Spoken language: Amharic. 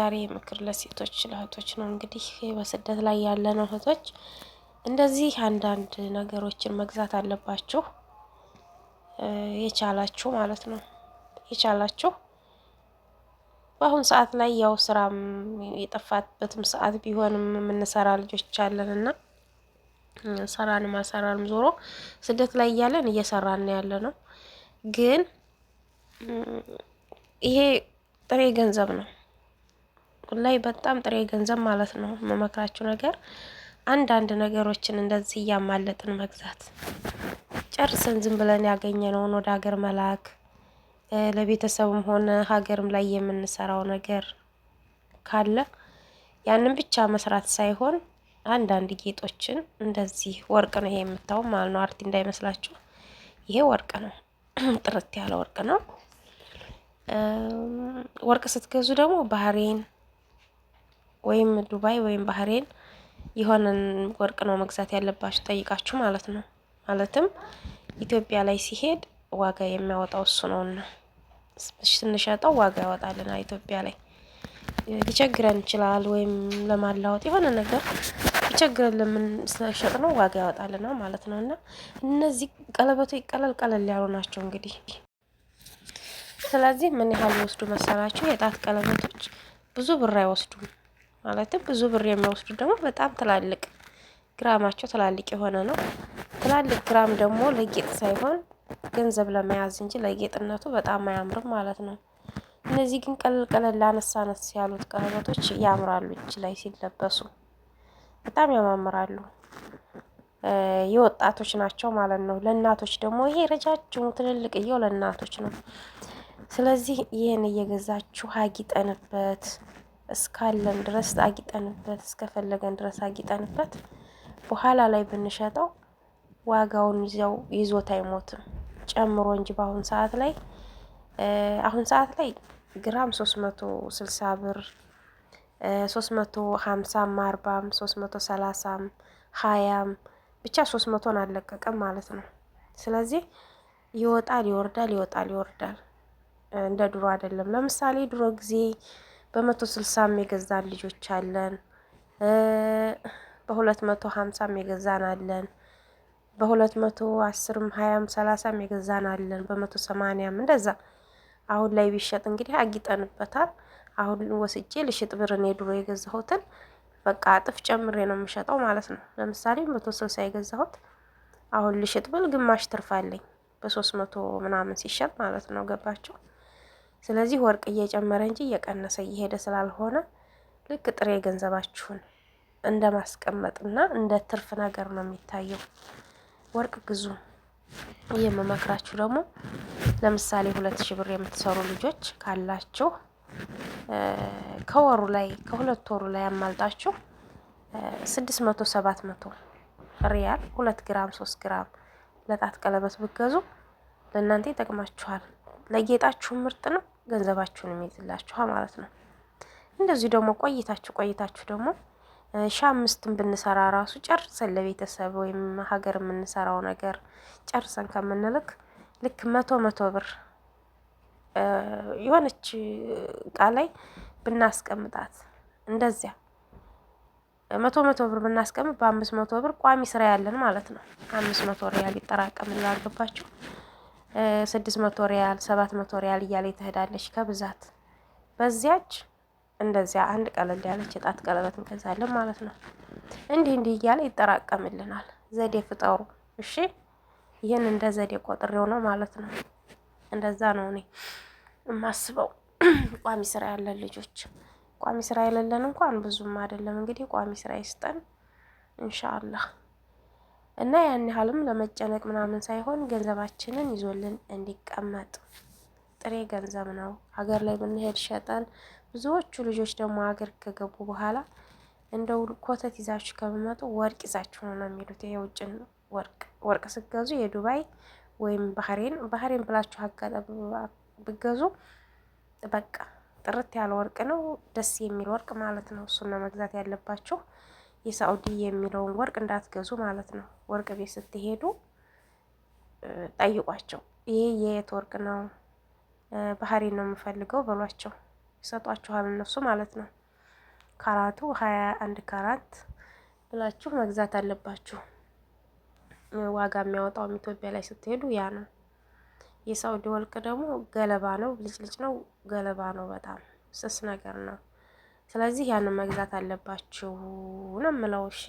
ዛሬ ምክር ለሴቶች ለእህቶች ነው። እንግዲህ በስደት ላይ ያለን እህቶች እንደዚህ አንዳንድ ነገሮችን መግዛት አለባችሁ። የቻላችሁ ማለት ነው። የቻላችሁ በአሁን ሰዓት ላይ ያው ስራም የጠፋበትም ሰዓት ቢሆንም የምንሰራ ልጆች አለን እና ሰራንም አልሰራንም ዞሮ ስደት ላይ እያለን እየሰራን ያለ ነው። ግን ይሄ ጥሬ ገንዘብ ነው። ላይ በጣም ጥሬ ገንዘብ ማለት ነው። መመክራችሁ ነገር አንዳንድ ነገሮችን እንደዚህ እያማለጥን መግዛት ጨርሰን ዝም ብለን ያገኘነውን ወደ ሀገር መላክ ለቤተሰብም ሆነ ሀገርም ላይ የምንሰራው ነገር ካለ ያንን ብቻ መስራት ሳይሆን አንዳንድ ጌጦችን እንደዚህ ወርቅ ነው ይሄ የምታው ማለት ነው። አርቲ እንዳይመስላችሁ ይሄ ወርቅ ነው። ጥርት ያለ ወርቅ ነው። ወርቅ ስትገዙ ደግሞ ባህሬን ወይም ዱባይ ወይም ባህሬን የሆነን ወርቅ ነው መግዛት ያለባችሁ ጠይቃችሁ ማለት ነው። ማለትም ኢትዮጵያ ላይ ሲሄድ ዋጋ የሚያወጣው እሱ ነውና ስንሸጠው ዋጋ ያወጣልና ኢትዮጵያ ላይ ሊቸግረን ይችላል። ወይም ለማላወጥ የሆነ ነገር ቢቸግረን ለምን ስለሸጥ ነው ዋጋ ያወጣልና ማለት ነው። እና እነዚህ ቀለበቶች ቀለል ያሉ ናቸው እንግዲህ። ስለዚህ ምን ያህል ይወስዱ መሰላችሁ? የጣት ቀለበቶች ብዙ ብር አይወስዱም። ማለትም ብዙ ብር የሚወስዱ ደግሞ በጣም ትላልቅ ግራማቸው ትላልቅ የሆነ ነው። ትላልቅ ግራም ደግሞ ለጌጥ ሳይሆን ገንዘብ ለመያዝ እንጂ ለጌጥነቱ በጣም አያምርም ማለት ነው። እነዚህ ግን ቀለል አነስ ያሉት ቀለበቶች ያምራሉ እጅ ላይ ሲለበሱ በጣም ያማምራሉ። የወጣቶች ናቸው ማለት ነው። ለእናቶች ደግሞ ይሄ ረጃጅሙ ትልልቅየው ለእናቶች ነው። ስለዚህ ይሄን እየገዛችሁ አጊጠንበት እስካለን ድረስ አጊጠንበት እስከፈለገን ድረስ አጊጠንበት በኋላ ላይ ብንሸጠው ዋጋውን ይዞት አይሞትም ጨምሮ እንጂ አሁን ሰዓት ላይ ግራም 360 ብር 350 40 330 20 ብቻ 300 አለቀቀም ማለት ነው። ስለዚህ ይወጣል ይወርዳል ይወጣል ይወርዳል። እንደ ድሮ አይደለም። ለምሳሌ ድሮ ጊዜ በ160 የገዛን ልጆች አለን። በ250 የገዛን አለን። በ210 20 30 የገዛን አለን። በ180 እንደዛ አሁን ላይ ቢሸጥ እንግዲህ አጊጠንበታል። አሁን ወስጄ ልሽጥ ብር እኔ ድሮ የገዛሁትን በቃ እጥፍ ጨምሬ ነው የምሸጠው ማለት ነው። ለምሳሌ 160 የገዛሁት አሁን ልሽጥ ብል ግማሽ ትርፋለኝ በ300 ምናምን ሲሸጥ ማለት ነው። ገባችሁ? ስለዚህ ወርቅ እየጨመረ እንጂ እየቀነሰ እየሄደ ስላልሆነ ልክ ጥሬ ገንዘባችሁን እንደ ማስቀመጥና እንደ ትርፍ ነገር ነው የሚታየው። ወርቅ ግዙ። የምመክራችሁ ደግሞ ለምሳሌ 2000 ብር የምትሰሩ ልጆች ካላችሁ ከወሩ ላይ ከሁለት ወሩ ላይ አማልጣችሁ 600 700 ሪያል 2 ግራም 3 ግራም ለጣት ቀለበት ብትገዙ ለእናንተ ይጠቅማችኋል። ለጌጣችሁ ምርጥ ነው። ገንዘባችሁን የሚይዝላችኋል ማለት ነው። እንደዚህ ደግሞ ቆይታችሁ ደግሞ 1500 ብንሰራ ራሱ ጨርሰን ለቤተሰብ ወይም ሀገር የምንሰራው ነገር ጨርሰን ከምንልክ ልክ 100 ብር የሆነች እቃ ላይ ብናስቀምጣት እንደዚያ 100 ብር ብናስቀምጥ በ500 ብር ቋሚ ስራ ያለን ማለት ነው። 500 ሪያል ይጠራቀምልን አልገባችሁ? 600 ሪያል 700 ሪያል እያለ ትሄዳለች ከብዛት በዚያች እንደዚያ አንድ ቀለል ያለች የጣት ቀለበት እንገዛለን ማለት ነው። እንዲህ እያለ ይጠራቀምልናል። ዘዴ ፍጠሩ እሺ። ይህን እንደ ዘዴ ቆጥሬው ነው ማለት ነው። እንደዛ ነው እኔ የማስበው። ቋሚ ስራ ያለን ልጆች ቋሚ ስራ የሌለን እንኳን ብዙም አይደለም እንግዲህ ቋሚ ስራ ይስጠን ኢንሻአላህ። እና ያን ያህልም ለመጨነቅ ምናምን ሳይሆን ገንዘባችንን ይዞልን እንዲቀመጥ ጥሬ ገንዘብ ነው። ሀገር ላይ ብንሄድ ሸጠን ብዙዎቹ ልጆች ደግሞ ሀገር ከገቡ በኋላ እንደው ኮተት ይዛችሁ ከመመጡ ወርቅ ይዛችሁ ነው የሚሉት። የውጭን ወርቅ ስትገዙ የዱባይ ወይም ባህሬን ብላችሁ አጋጣሚ ብትገዙ በቃ ጥርት ያለ ወርቅ ነው። ደስ የሚል ወርቅ ማለት ነው። እሱን ነው መግዛት ያለባችሁ። የሳኡዲ የሚለውን ወርቅ እንዳትገዙ ማለት ነው። ወርቅ ቤት ስትሄዱ ጠይቋቸው። ይሄ የየት ወርቅ ነው? ባህሬን ነው የምፈልገው በሏቸው። ይሰጧችኋል እነሱ ማለት ነው። ካራቱ 21 ካራት ብላችሁ መግዛት አለባችሁ። ዋጋ የሚያወጣውም ኢትዮጵያ ላይ ስትሄዱ ያ ነው። የሳውዲ ወርቅ ደግሞ ገለባ ነው፣ ብልጭልጭ ነው፣ ገለባ ነው፣ በጣም ስስ ነገር ነው። ስለዚህ ያንን መግዛት አለባችሁ ነው የምለው። እሺ